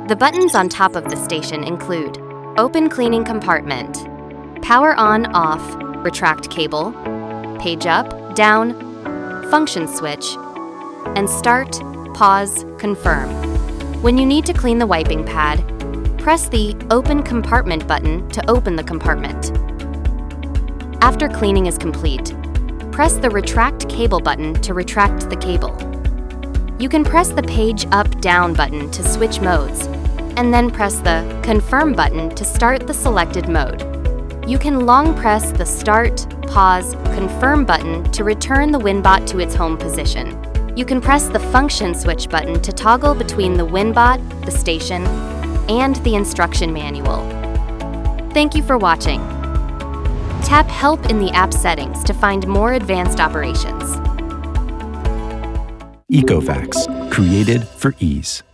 The buttons on top of the station include Open Cleaning Compartment, Power On/Off, Retract Cable, Page Up, Down, Function Switch, and Start, Pause, Confirm. When you need to clean the wiping pad, press the Open Compartment button to open the compartment. After cleaning is complete, press the Retract Cable button to retract the cable. You can press the Page Up/Down button to switch modes, and then press the Confirm button to start the selected mode. You can long press the Start, Pause, Confirm button to return the WINBOT to its home position. You can press the Function Switch button to toggle between the WINBOT, the station, and the instruction manual. Thank you for watching. Tap Help in the app settings to find more advanced operations. ECOVACS, created for ease.